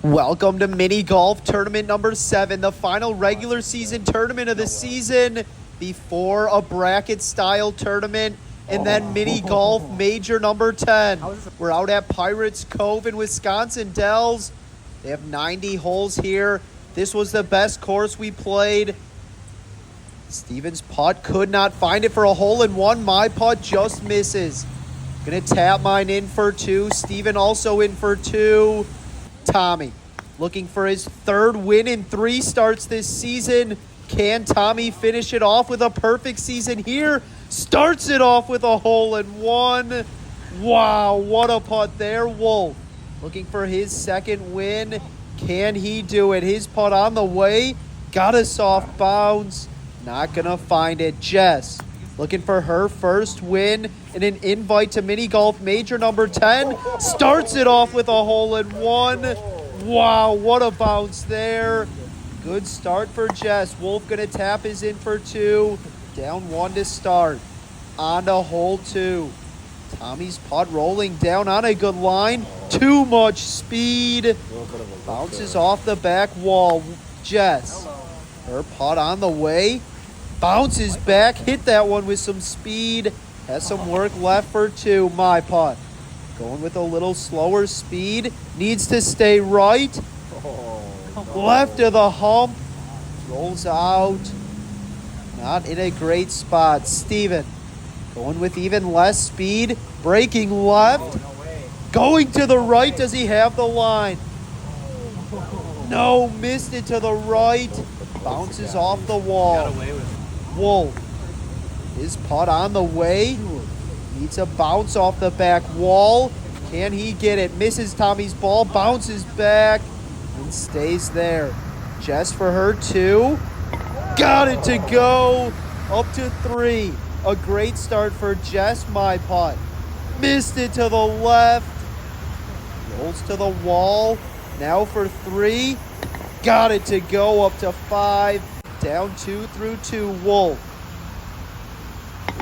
Welcome to mini golf tournament number 7, the final regular season tournament of the season before a bracket style tournament, and then mini golf major number 10. We're out at Pirates Cove in Wisconsin Dells. They have 90 holes here. This was the best course we played. Steven's putt could not find it for a hole-in-one. My putt just misses. Gonna tap mine in for 2. Steven also in for 2. Tommy looking for his 3rd win in 3 starts this season. Can Tommy finish it off with a perfect season here? Starts it off with a hole-in-one. Wow, what a putt there. Wolf looking for his 2nd win. Can he do it? His putt on the way. Got a soft bounce. Not gonna find it. Jess looking for her 1st win and an invite to mini golf major number 10. Starts it off with a hole-in-one. Wow, what a bounce there. Good start for Jess. Wolf gonna tap his in for 2. Down 1 to start. On to hole 2. Tommy's putt rolling down on a good line. Too much speed. Bounces off the back wall. Jess, her putt on the way. Bounces back, hit that one with some speed. Has some work left for 2. My putt. Going with a little slower speed. Needs to stay right. Left of the hump. Rolls out. Not in a great spot. Steven going with even less speed. Breaking left. Going to the right. Does he have the line? No, missed it to the right. Bounces off the wall. Wolf, his putt on the way. Needs a bounce off the back wall. Can he get it? Misses Tommy's ball. Bounces back and stays there. Jess for her 2. Got it to go. Up to 3. A great start for Jess. My putt. Missed it to the left. Rolls to the wall. Now for 3. Got it to go. Up to 5. Down 2 through 2. Wolf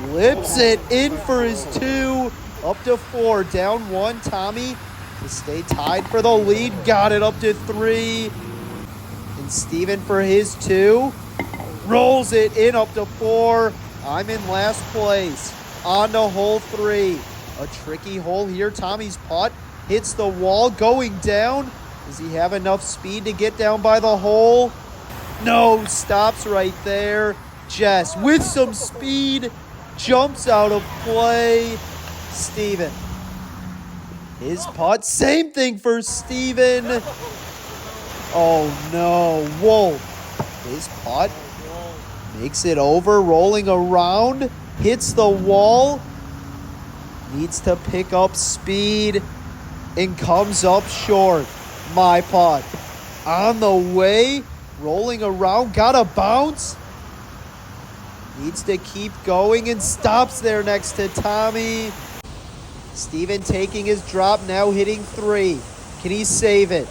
lips it in for his 2. Up to 4. Down 1. Tommy to stay tied for the lead. Got it up to 3. And Steven for his 2. Rolls it in up to 4. I'm in last place. On to hole 3. A tricky hole here. Tommy's putt hits the wall going down. Does he have enough speed to get down by the hole? No, stops right there. Jess with some speed jumps out of play. Steven, his putt, same thing for Steven. Oh no, Wolf, his putt makes it over, rolling around, hits the wall, needs to pick up speed and comes up short. My putt on the way, rolling around, got a bounce. Needs to keep going and stops there next to Tommy. Steven taking his drop, now hitting 3. Can he save it?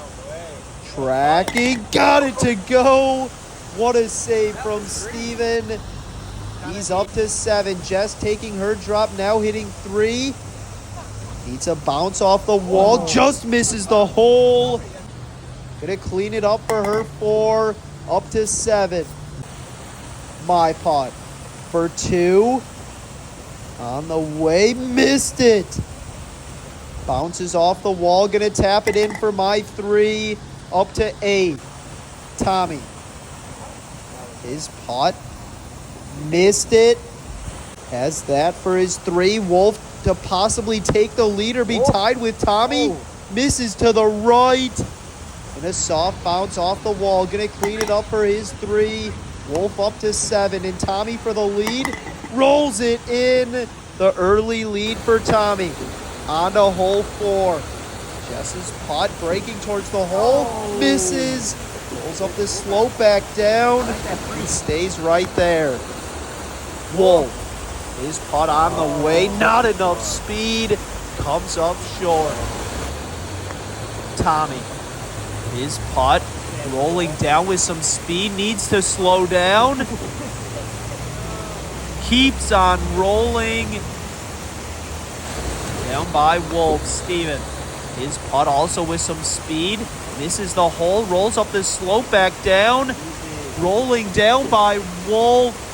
Tracking, got it to go. What a save from Steven. He's up to 7. Jess taking her drop, now hitting 3. Needs a bounce off the wall, just misses the hole. Gonna clean it up for her 4. Up to 7. My putt for 2. On the way, missed it. Bounces off the wall, gonna tap it in for my 3. Up to 8. Tommy, his putt, missed it. Has that for his 3. Wolf to possibly take the lead or be tied with Tommy. Misses to the right. And a soft bounce off the wall. Gonna clean it up for his 3. Wolf up to 7. And Tommy for the lead. Rolls it in. The early lead for Tommy. On to hole 4. Jess's putt breaking towards the hole. Misses. Rolls up the slope back down. And stays right there. Wolf. His putt on the way. Not enough speed. Comes up short. Tommy. His putt rolling down with some speed, needs to slow down. Keeps on rolling. Down by Wolf. Steven. His putt also with some speed. Misses the hole, rolls up the slope back down. Rolling down by Wolf.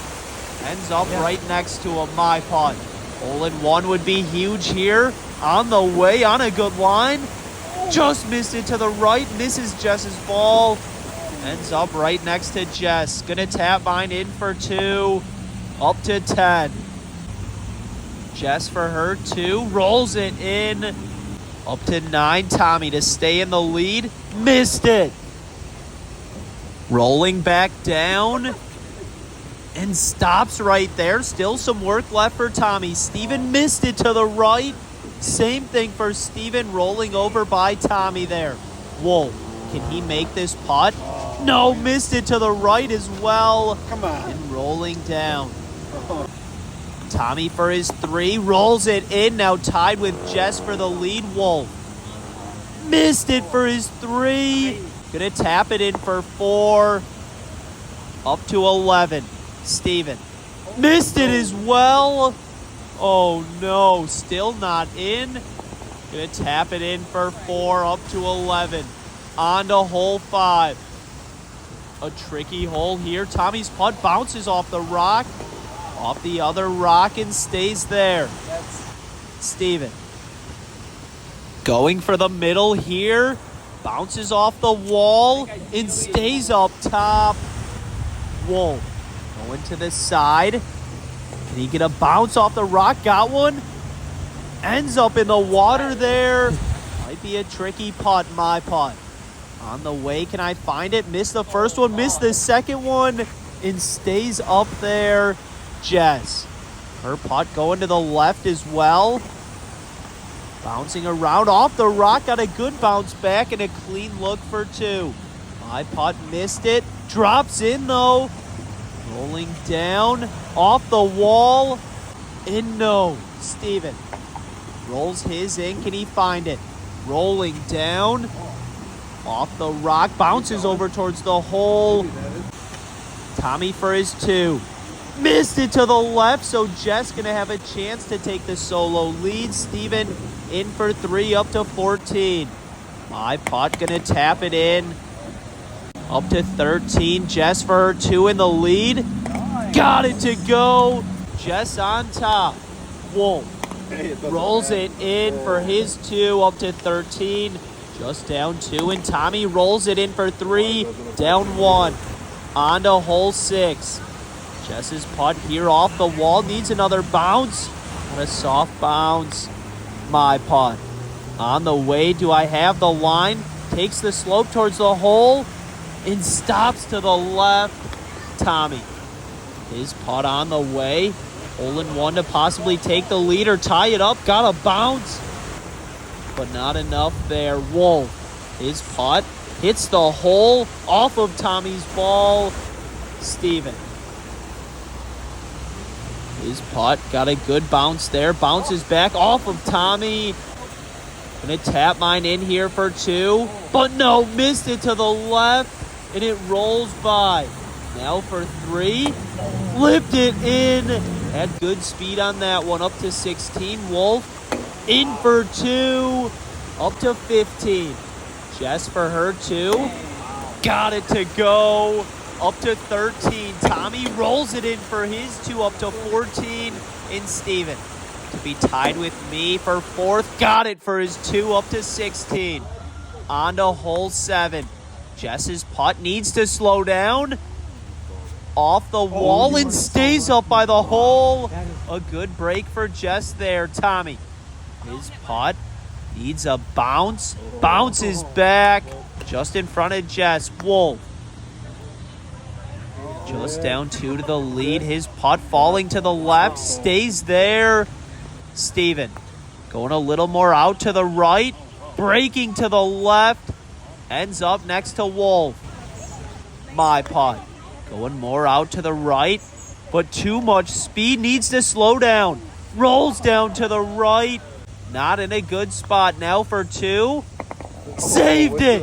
Ends up right next to a my putt. Hole in one would be huge here. On the way, on a good line. Just missed it to the right. Misses Jess's ball. Ends up right next to Jess. Gonna tap mine in for 2. Up to 10. Jess for her 2. Rolls it in. Up to 9. Tommy to stay in the lead. Missed it. Rolling back down. And stops right there. Still some work left for Tommy. Steven missed it to the right. Same thing for Steven, rolling over by Tommy there. Wolf, can he make this putt? No, missed it to the right as well. Come on. And rolling down. Tommy for his 3, rolls it in. Now tied with Jess for the lead. Wolf missed it for his 3. Gonna tap it in for 4. Up to 11. Steven missed it as well. Oh no, still not in. Gonna tap it in for 4. Up to 11. On to hole 5. A tricky hole here. Tommy's putt bounces off the rock. Off the other rock and stays there. Steven going for the middle here. Bounces off the wall and stays up top. Wolf going to the side. Can he get a bounce off the rock? Got one. Ends up in the water there. Might be a tricky putt, my putt. On the way, can I find it? Missed the first one, missed the second one, and stays up there. Jess. Her putt going to the left as well. Bouncing around off the rock. Got a good bounce back and a clean look for 2. My putt missed it. Drops in though. Rolling down. Off the wall. And no. Steven rolls his in. Can he find it? Rolling down. Off the rock. Bounces over towards the hole. Tommy for his 2. Missed it to the left, so Jess gonna have a chance to take the solo lead. Steven in for 3, up to 14. My putt gonna tap it in. Up to 13. Jess for her 2 in the lead. Got it to go. Jess on top. Wolf rolls it in for his 2, up to 13. Just down 2, and Tommy rolls it in for 3, down 1. On to hole 6. Jess's putt here off the wall. Needs another bounce. And a soft bounce. My putt. On the way. Do I have the line? Takes the slope towards the hole. And stops to the left. Tommy. His putt on the way. Hole in one to possibly take the lead or tie it up. Got a bounce. But not enough there. Wolf. His putt hits the hole off of Tommy's ball. Steven. His putt got a good bounce there. Bounces back off of Tommy. Gonna tap mine in here for 2. But no, missed it to the left. And it rolls by. Now for 3. Flipped it in. Had good speed on that one. Up to 16. Wolf in for 2. Up to 15. Jess for her 2. Got it to go. Up to 13. Tommy rolls it in for his 2, up to 14. And Steven to be tied with me for 4th. Got it for his 2, up to 16. On to hole 7. Jess's putt needs to slow down. Off the wall and stays up by the hole. A good break for Jess there. Tommy. His putt needs a bounce. Bounces back. Just in front of Jess. Wolf. Just down 2 to the lead. His putt falling to the left. Stays there. Steven going a little more out to the right. Breaking to the left. Ends up next to Wolf. My putt. Going more out to the right. But too much speed. Needs to slow down. Rolls down to the right. Not in a good spot. Now for 2. Saved it.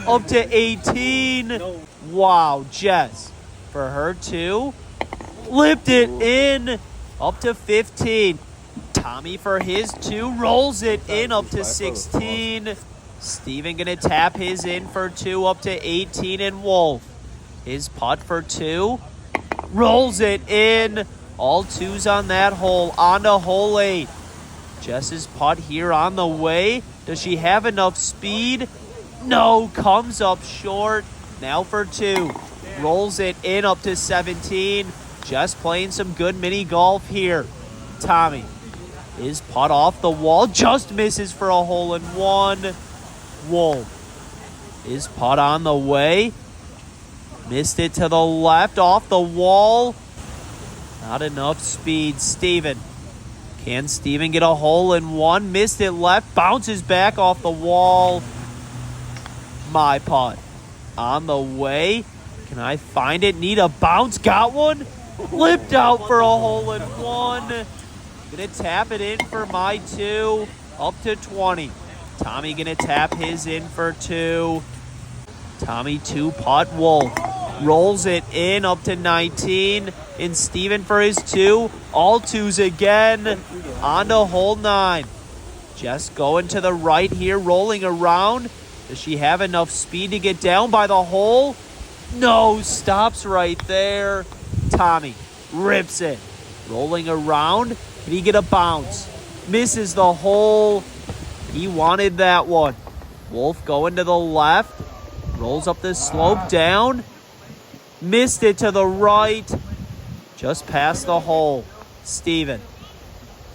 Up to 18. Wow, Jess. For her 2. Flipped it in. Up to 15. Tommy for his 2. Rolls it in up to 16. Steven gonna tap his in for 2 up to 18, and Wolf. His putt for 2. Rolls it in. All 2s on that hole. On to hole 8. Jess's putt here on the way. Does she have enough speed? No, comes up short. Now for 2. Rolls it in up to 17. Jess playing some good mini golf here. Tommy. His putt off the wall. Just misses for a hole in 1. Wolf. His putt on the way. Missed it to the left off the wall. Not enough speed. Steven. Can Steven get a hole in 1? Missed it left. Bounces back off the wall. My putt. On the way. Can I find it? Need a bounce. Got one. Flipped out for a hole in 1. Gonna tap it in for my 2. Up to 20. Tommy gonna tap his in for 2. Tommy 2 putt. Wolf. Rolls it in up to 19. And Steven for his 2. All 2s again. On to hole 9. Jess going to the right here, rolling around. Does she have enough speed to get down by the hole? No, stops right there. Tommy rips it. Rolling around. Can he get a bounce? Misses the hole. He wanted that one. Wolf going to the left. Rolls up the slope down. Missed it to the right. Just past the hole. Steven.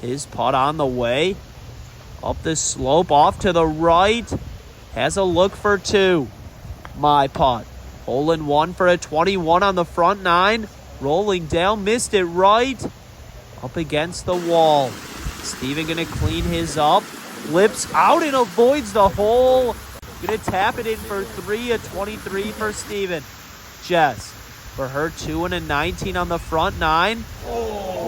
His putt on the way. Up the slope, off to the right. Has a look for 2. My putt. Hole in 1 for a 21 on the front 9. Rolling down, missed it right. Up against the wall. Steven gonna clean his up. Flips out and avoids the hole. Gonna tap it in for 3, a 23 for Steven. Jess. For her 2 and a 19 on the front 9.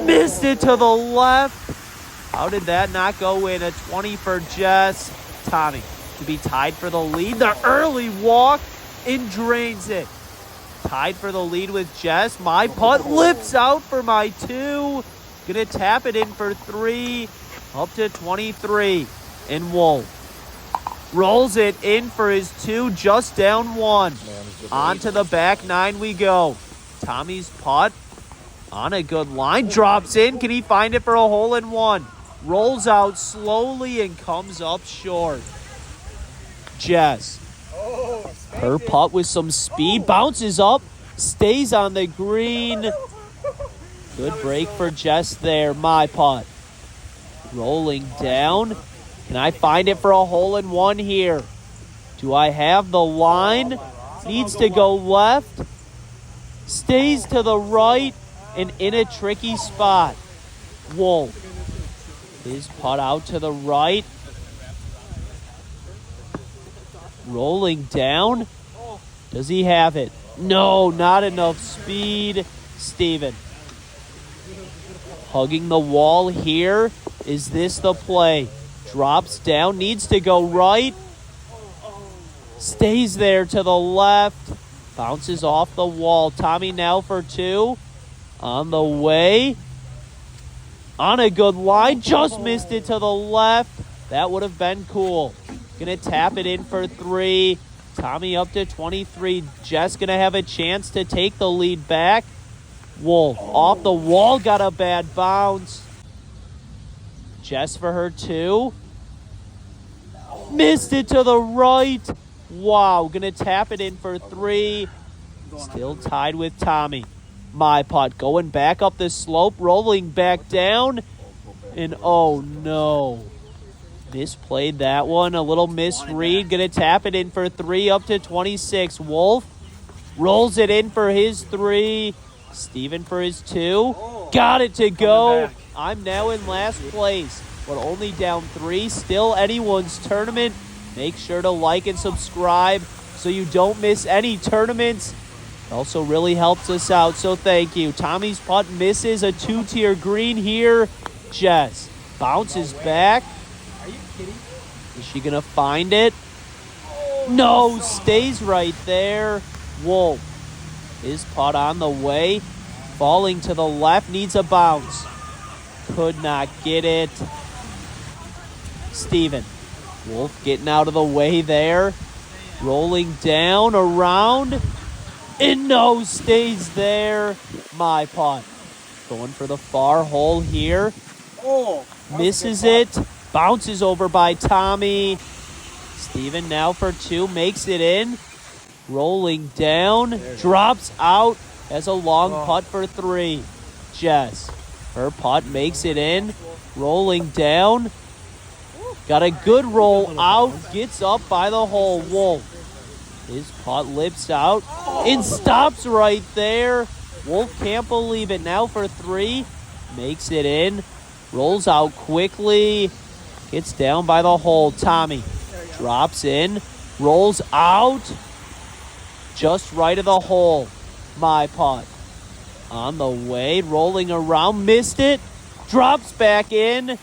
Missed it to the left. How did that not go in? A 20 for Jess. Tommy to be tied for the lead. The early walk and drains it. Tied for the lead with Jess. My putt lips out for my 2. Gonna tap it in for 3. Up to 23. And Wolf. Rolls it in for his 2. Just down 1. On to the back 9 we go. Tommy's putt on a good line. Drops in. Can he find it for a hole in 1? Rolls out slowly and comes up short. Jess. Her putt with some speed. Bounces up. Stays on the green. Good break for Jess there. My putt. Rolling down. Can I find it for a hole in 1 here? Do I have the line? Needs to go left. Stays to the right and in a tricky spot. Wolf. His putt out to the right. Rolling down. Does he have it? No, not enough speed. Steven. Hugging the wall here. Is this the play? Drops down. Needs to go right. Stays there to the left. Bounces off the wall. Tommy now for 2. On the way. On a good line. Just missed it to the left. That would have been cool. Gonna tap it in for 3. Tommy up to 23. Jess gonna have a chance to take the lead back. Wolf off the wall. Got a bad bounce. Jess for her 2. Missed it to the right. Wow. Gonna tap it in for 3. Still tied with Tommy. My putt going back up the slope. Rolling back down. And oh no. Misplayed that one. A little misread. Gonna tap it in for 3 up to 26. Wolf rolls it in for his 3. Steven for his 2. Got it to go. I'm now in last place, but only down 3. Still anyone's tournament. Make sure to like and subscribe so you don't miss any tournaments. It also really helps us out, so thank you. Tommy's putt misses a 2-tier green here. Jess bounces back. Are you kidding? Is she going to find it? No, stays right there. Wolf. His putt on the way. Falling to the left. Needs a bounce. Could not get it. Steven. Wolf getting out of the way there. Rolling down, around, and no, stays there. My putt. Going for the far hole here. Misses it. Bounces over by Tommy. Steven now for 2, makes it in. Rolling down, drops out. Has a long putt for 3. Jess, her putt makes it in. Rolling down. Got a good roll out. Gets up by the hole. Wolf. His putt lips out and stops right there. Wolf can't believe it. Now for 3. Makes it in. Rolls out quickly. Gets down by the hole. Tommy drops in. Rolls out. Just right of the hole. My putt. On the way. Rolling around. Missed it. Drops back in.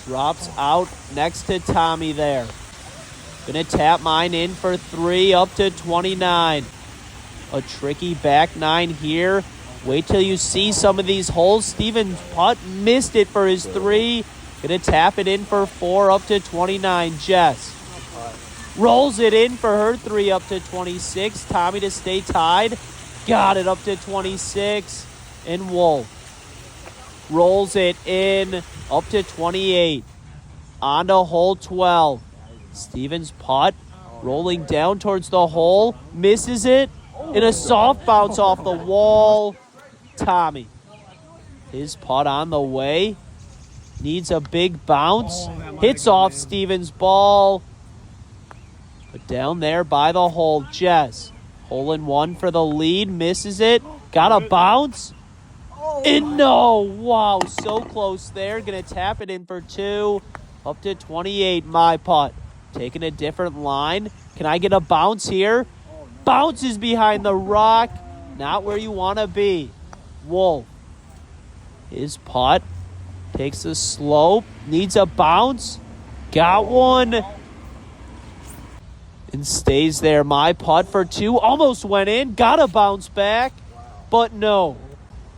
Drops out next to Tommy there. Gonna tap mine in for 3 up to 29. A tricky back 9 here. Wait till you see some of these holes. Steven's putt missed it for his 3. Gonna tap it in for 4 up to 29. Jess rolls it in for her 3 up to 26. Tommy to stay tied. Got it up to 26. And Wolf rolls it in up to 28. On to hole 12. Steven's putt rolling down towards the hole. Misses it. And a soft bounce off the wall. Tommy. His putt on the way. Needs a big bounce. Hits off Steven's ball. But down there by the hole, Jess. Hole in 1 for the lead. Misses it. Got a bounce. And no. Wow, so close there. Gonna tap it in for 2. Up to 28, my putt. Taking a different line. Can I get a bounce here? Bounces behind the rock. Not where you want to be. Wolf. His putt. Takes a slope. Needs a bounce. Got one. And stays there. My putt for 2. Almost went in. Got a bounce back. But no.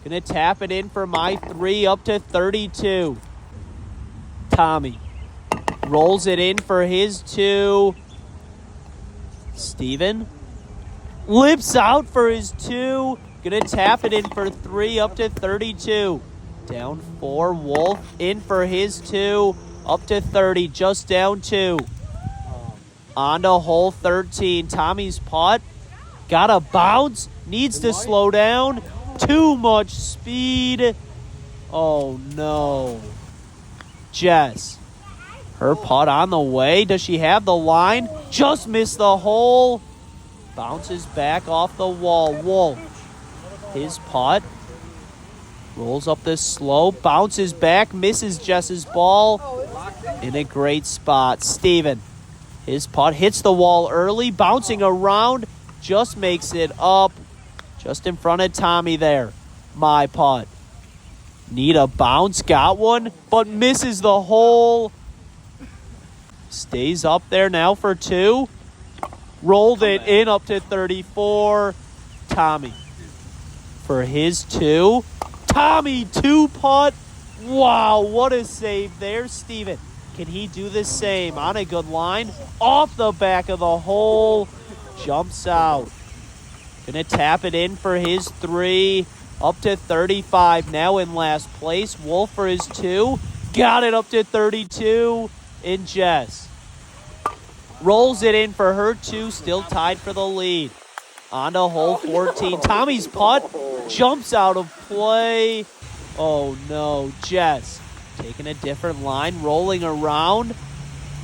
Gonna tap it in for my 3 up to 32. Tommy. Rolls it in for his 2. Steven. Lips out for his 2. Gonna tap it in for 3 up to 32. Down 4. Wolf in for his 2. Up to 30. Just down 2. On to hole 13. Tommy's putt. Got a bounce. Needs to slow down. Too much speed. Oh no. Jess. Her putt on the way. Does she have the line? Just missed the hole. Bounces back off the wall. Wolf. His putt. Rolls up the slope. Bounces back. Misses Jess's ball. In a great spot. Steven. His putt hits the wall early. Bouncing around. Just makes it up. Just in front of Tommy there. My putt. Need a bounce. Got one. But misses the hole. Stays up there now for 2. Rolled it in up to 34. Tommy. For his 2. Tommy 2 putt. Wow, what a save there. Steven. Can he do the same on a good line? Off the back of the hole. Jumps out. Gonna tap it in for his 3. Up to 35. Now in last place. Wolf for his 2. Got it up to 32. In Jess. Rolls it in for her 2. Still tied for the lead. On to hole 14. Tommy's putt jumps out of play. Oh no. Jess taking a different line. Rolling around.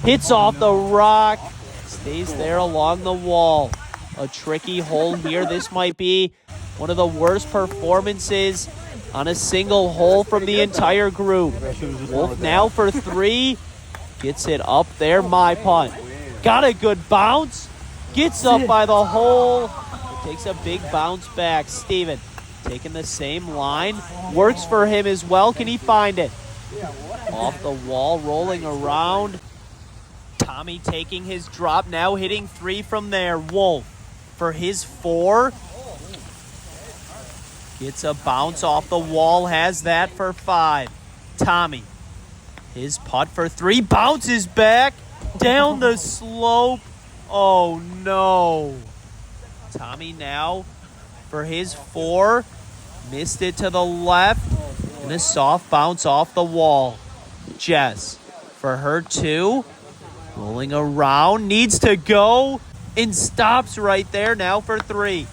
Hits off the rock. Stays there along the wall. A tricky hole here. This might be one of the worst performances on a single hole from the entire group. Wolf now for 3. Gets it up there. My putt. Got a good bounce. Gets up by the hole. Takes a big bounce back. Steven taking the same line. Works for him as well. Can he find it? Off the wall. Rolling around. Tommy taking his drop. Now hitting 3 from there. Wolf for his 4. Gets a bounce off the wall. Has that for 5. Tommy. His putt for 3 bounces back down the slope. Oh, no. Tommy now for his 4. Missed it to the left. And a soft bounce off the wall. Jess for her 2. Rolling around. Needs to go. And stops right there now for 3.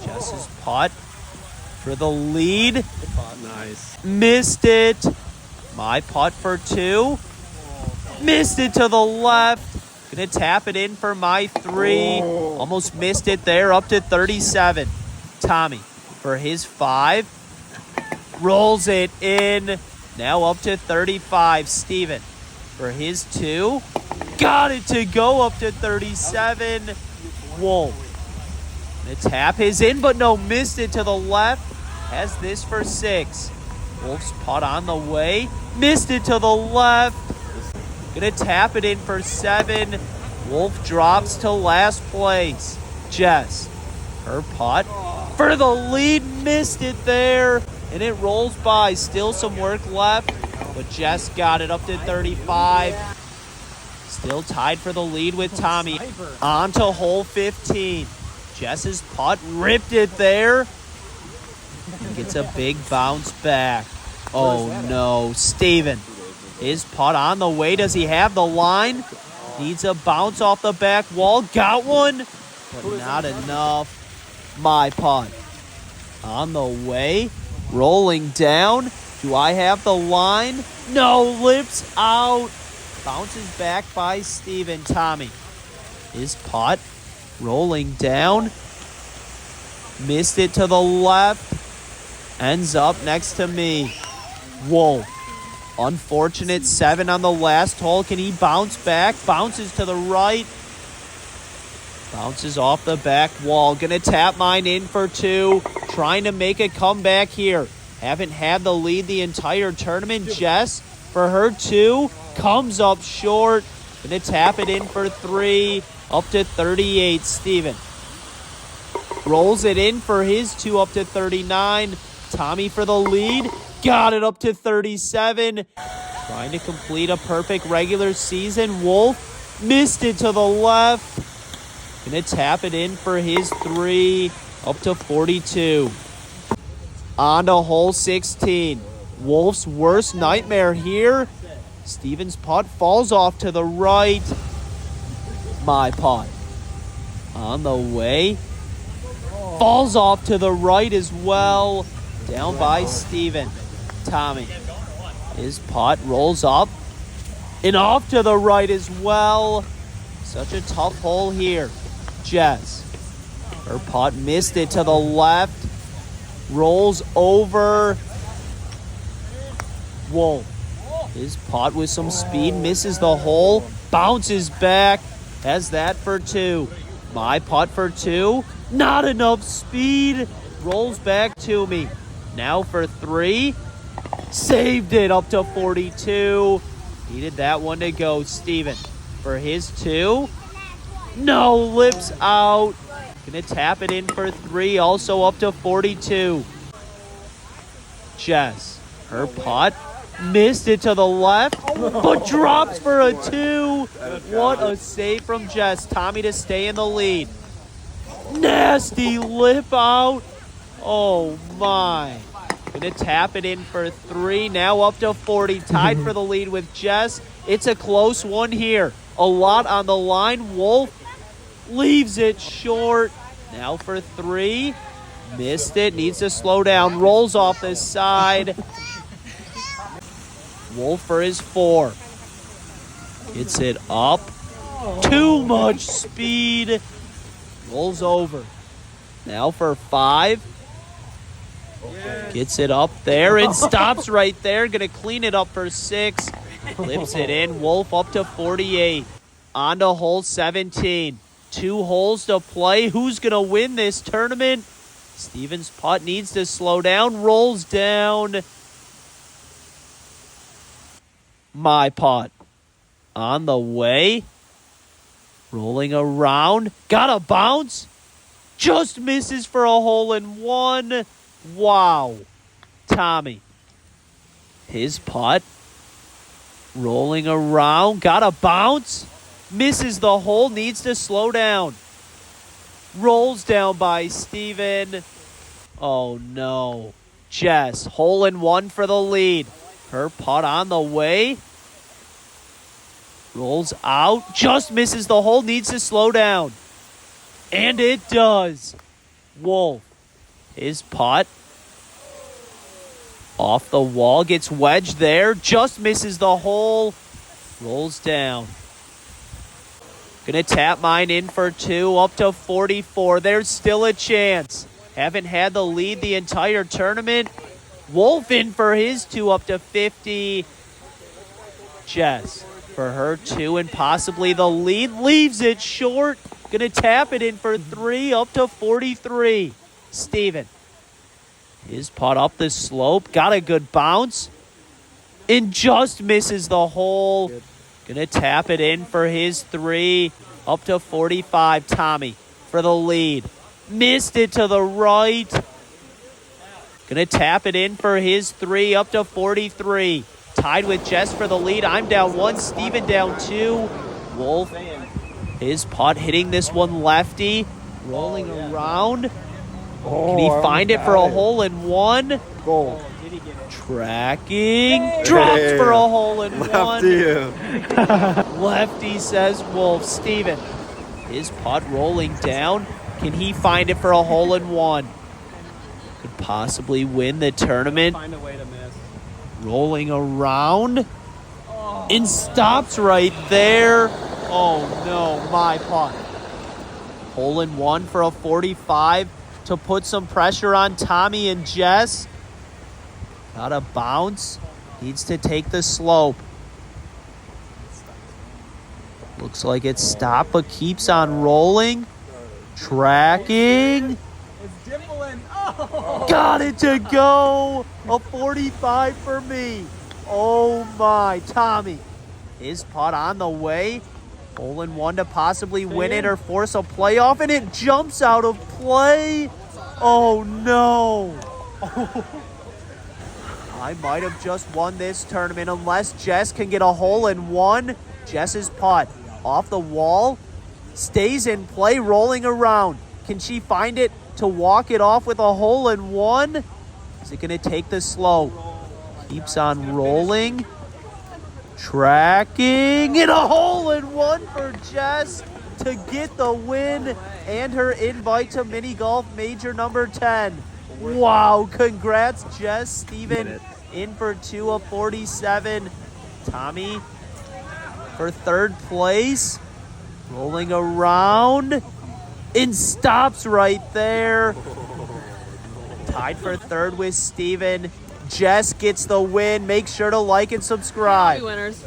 Jess's putt for the lead. Nice. Missed it. My putt for 2. Missed it to the left. Gonna tap it in for my 3. Almost missed it there, up to 37. Tommy for his 5. Rolls it in. Now up to 35. Steven for his 2. Got it to go up to 37. Wolf. Gonna tap his in, but no, missed it to the left. Has this for 6. Wolf's putt on the way. Missed it to the left. Gonna tap it in for 7. Wolf drops to last place. Jess, her putt for the lead. Missed it there. And it rolls by. Still some work left. But Jess got it up to 35. Still tied for the lead with Tommy. On to hole 15. Jess's putt ripped it there. And gets a big bounce back. Oh no, Steven. His putt on the way. Does he have the line? Needs a bounce off the back wall. Got one, but not enough. My putt on the way. Rolling down. Do I have the line? No, lips out. Bounces back by Steven. Tommy. His putt rolling down. Missed it to the left. Ends up next to me. Wolf. Unfortunate 7 on the last hole. Can he bounce back? Bounces to the right. Bounces off the back wall. Gonna tap mine in for 2. Trying to make a comeback here. Haven't had the lead the entire tournament. Jess for her 2. Comes up short. Gonna tap it in for 3. Up to 38. Steven. Rolls it in for his 2 up to 39. Tommy for the lead. Got it up to 37. Trying to complete a perfect regular season. Wolf missed it to the left. Gonna tap it in for his 3. Up to 42. On to hole 16. Wolf's worst nightmare here. Steven's putt falls off to the right. My putt on the way. Falls off to the right as well. Down by Steven. Tommy. His putt rolls up and off to the right as well. Such a tough hole here. Jess. Her putt missed it to the left. Rolls over. Wolf. His putt with some speed misses the hole. Bounces back. Has that for 2. My putt for 2. Not enough speed. Rolls back to me. Now for 3. Saved it up to 42. Needed that one to go. Steven for his 2. No, lips out. Gonna tap it in for 3. Also up to 42. Jess. Her putt. Missed it to the left, but drops for a 2. What a save from Jess. Tommy to stay in the lead. Nasty lip out. Oh, my. Gonna tap it in for 3. Now up to 40. Tied for the lead with Jess. It's a close one here. A lot on the line. Wolf leaves it short. Now for 3. Missed it. Needs to slow down. Rolls off the side. Wolf for his 4. Gets it up. Too much speed. Rolls over. Now for 5. Gets it up there and stops right there. Gonna clean it up for 6. Clips it in. Wolf up to 48. On to hole 17. 2 holes to play. Who's gonna win this tournament? Steven's putt needs to slow down. Rolls down. My putt on the way. Rolling around. Got a bounce. Just misses for a hole in 1. Wow. Tommy. His putt Rolling around, got a bounce. Misses the hole, needs to slow down. Rolls down by Steven. Oh no. Jess, hole in one for the lead. Her putt on the way. Rolls out, just misses the hole, needs to slow down. And it does. Wolf, his putt. Off the wall, gets wedged there, just misses the hole. Rolls down. Gonna tap mine in for 2, up to 44. There's still a chance. Haven't had the lead the entire tournament. Wolf in for his 2, up to 50. Jess for her 2 and possibly the lead. Leaves it short. Gonna tap it in for 3, up to 43. Steven. His putt up the slope. Got a good bounce. And just misses the hole. Good. Gonna tap it in for his 3, up to 45. Tommy for the lead. Missed it to the right. Gonna tap it in for his 3, up to 43. Tied with Jess for the lead. I'm down 1, Steven down 2. Wolf, his putt hitting this one lefty. Rolling around. Can he find it for a hole in one? Goal. Tracking. Drops for a hole in one. Lefty. Lefty says Wolf. Steven, his putt rolling down. Can he find it for a hole in one? Could possibly win the tournament. Find a way to miss. Rolling around. And stops right there. Oh no, my putt. Hole in one for a 45 to put some pressure on Tommy and Jess. Got a bounce. Needs to take the slope. Looks like it's stopped, but keeps on rolling. Tracking. It's dimpling. Oh! Got it to go. A 45 for me. Oh my, Tommy. His putt on the way. Hole in one to possibly win it or force a playoff, and it jumps out of play. Oh no. I might have just won this tournament unless Jess can get a hole in one. Jess's putt off the wall. Stays in play, rolling around. Can she find it to walk it off with a hole in one? Is it going to take the slope? Keeps on rolling. Tracking. And a hole in one for Jess to get the win and her invite to mini golf major number 10. Wow, congrats, Jess. Steven in for 2 of 47. Tommy for 3rd place. Rolling around and stops right there. Tied for 3rd with Steven. Jess gets the win. Make sure to like and subscribe. Winners.